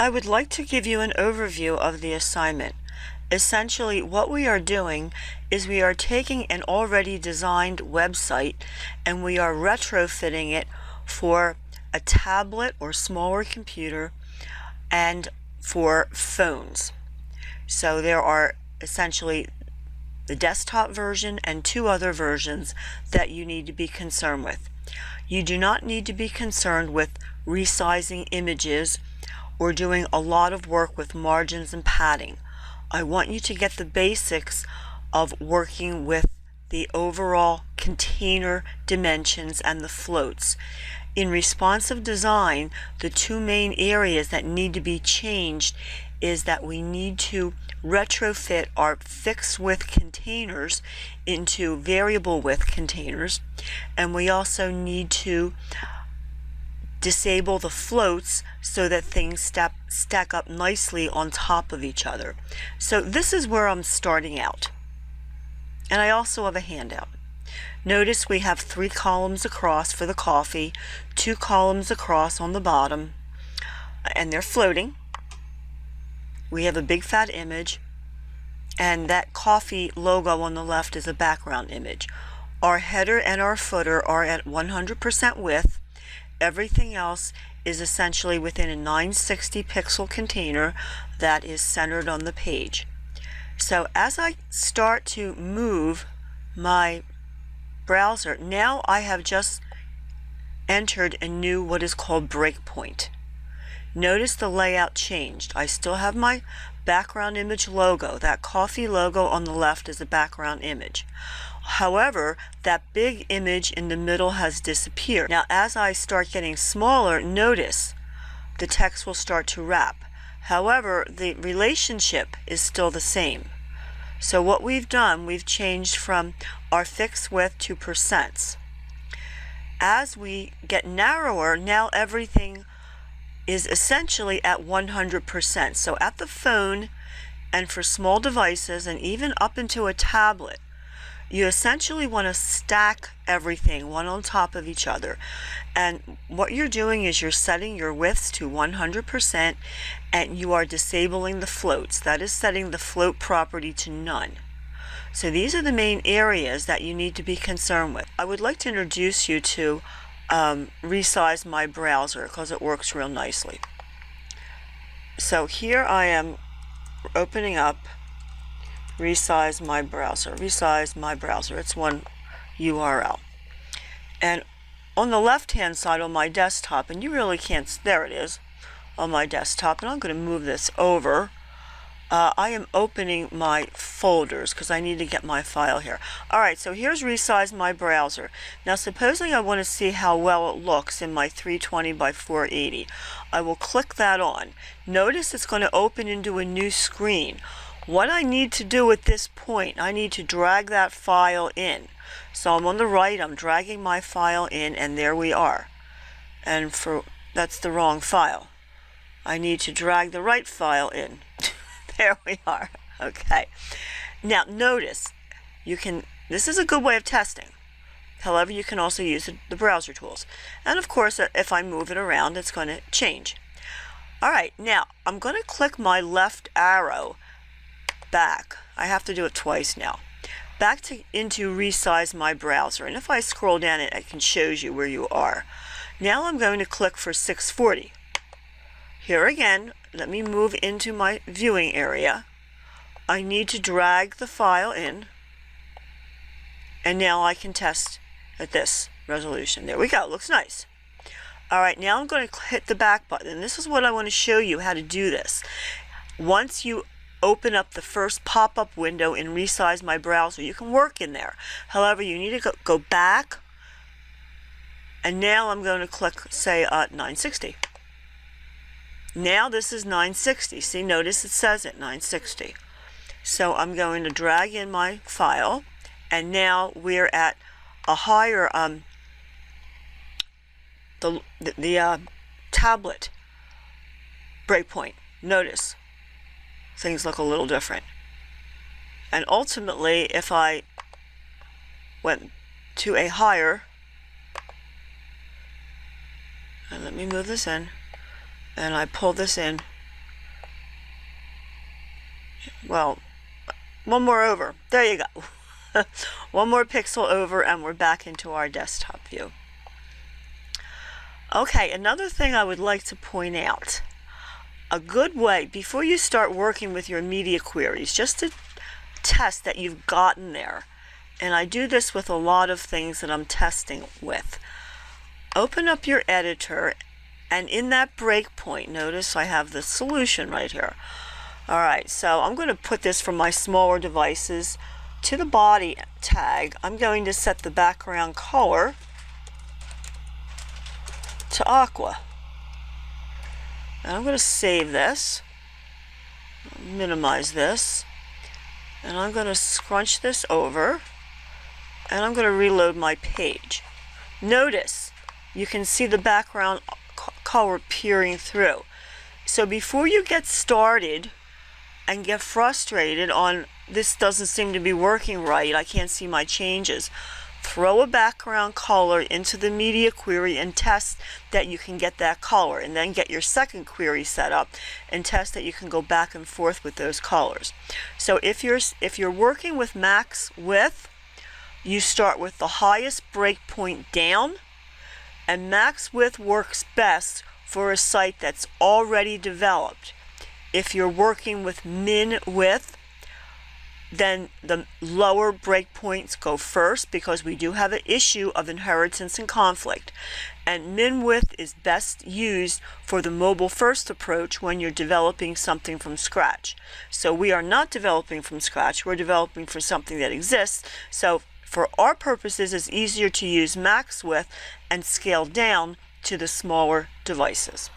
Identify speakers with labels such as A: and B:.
A: I would like to give you an overview of the assignment. Essentially, what we are doing is we are taking an already designed website and we are retrofitting it for a tablet or smaller computer and for phones. So there are essentially the desktop version and two other versions that you need to be concerned with. You do not need to be concerned with resizing images or doing a lot of work with margins and padding. I want you to get the basics of working with the overall container dimensions and the floats. In responsive design, the two main areas that need to be changed is that we need to retrofit our fixed width containers into variable width containers, and we also need to disable the floats so that things stack up nicely on top of each other. So this is where I'm starting out. And I also have a handout. Notice we have 3 columns across for the coffee, 2 columns across on the bottom, and they're floating. We have a big fat image, and that coffee logo on the left is a background image. Our header and our footer are at 100% width. Everything else is essentially within a 960 pixel container that is centered on the page. So as I start to move my browser, now I have just entered a new what is called breakpoint. Notice the layout changed. I still have my background image logo. That coffee logo on the left is a background image. However, that big image in the middle has disappeared. Now, as I start getting smaller, notice the text will start to wrap. However, the relationship is still the same. So what we've done, we've changed from our fixed width to percents. As we get narrower, now everything is essentially at 100%. So at the phone and for small devices and even up into a tablet, you essentially want to stack everything one on top of each other. And what you're doing is you're setting your widths to 100% and you are disabling the floats. That is setting the float property to none. So these are the main areas that you need to be concerned with. I would like to introduce you to resize my browser because it works real nicely. So here I am opening up resize my browser. Resize my browser. It's one URL. And on the left hand side on my desktop, and you really can't, there it is on my desktop, and I'm going to move this over. I am opening my folders because I need to get my file here. Alright, so here's resize my browser. Now supposing I want to see how well it looks in my 320 by 480. I will click that on. Notice it's going to open into a new screen. What I need to do at this point, I need to drag that file in. So I'm on the right, I'm dragging my file in, and there we are. And that's the wrong file. I need to drag the right file in. There we are. Okay. Now notice, this is a good way of testing. However, you can also use the browser tools. And of course, if I move it around, it's going to change. Alright, now I'm going to click my left arrow back. I have to do it twice now. Back into resize my browser. And if I scroll down it can show you where you are. Now I'm going to click for 640. Here again, let me move into my viewing area. I need to drag the file in. And now I can test at this resolution. There we go. Looks nice. Alright, now I'm going to hit the back button. And this is what I want to show you how to do this. Once you open up the first pop-up window in resize my browser, you can work in there. However, you need to go back. And now I'm going to click, say, 960. Now this is 960. See, notice it says it 960. So I'm going to drag in my file, and now we're at a higher the tablet breakpoint. Notice things look a little different. And ultimately, if I went to a higher, and let me move this in, and I pull this in, Well, one more over. There you go. One more pixel over and we're back into our desktop view. Okay, another thing I would like to point out. A good way, before you start working with your media queries, just to test that you've gotten there, and I do this with a lot of things that I'm testing with. Open up your editor, and in that breakpoint, notice I have the solution right here. Alright, so I'm going to put this for my smaller devices. To the body tag, I'm going to set the background color to aqua. And I'm going to save this, minimize this, and I'm going to scrunch this over, and I'm going to reload my page. Notice you can see the background color peering through. So before you get started and get frustrated on this doesn't seem to be working right, I can't see my changes, throw a background color into the media query and test that you can get that color, and then get your second query set up and test that you can go back and forth with those colors. So if you're working with max width, you start with the highest breakpoint down, and max width works best for a site that's already developed. If you're working with min width, then the lower breakpoints go first, because we do have an issue of inheritance and conflict. And min width is best used for the mobile first approach when you're developing something from scratch. So we are not developing from scratch, we're developing for something that exists. So for our purposes, it's easier to use max width and scale down to the smaller devices.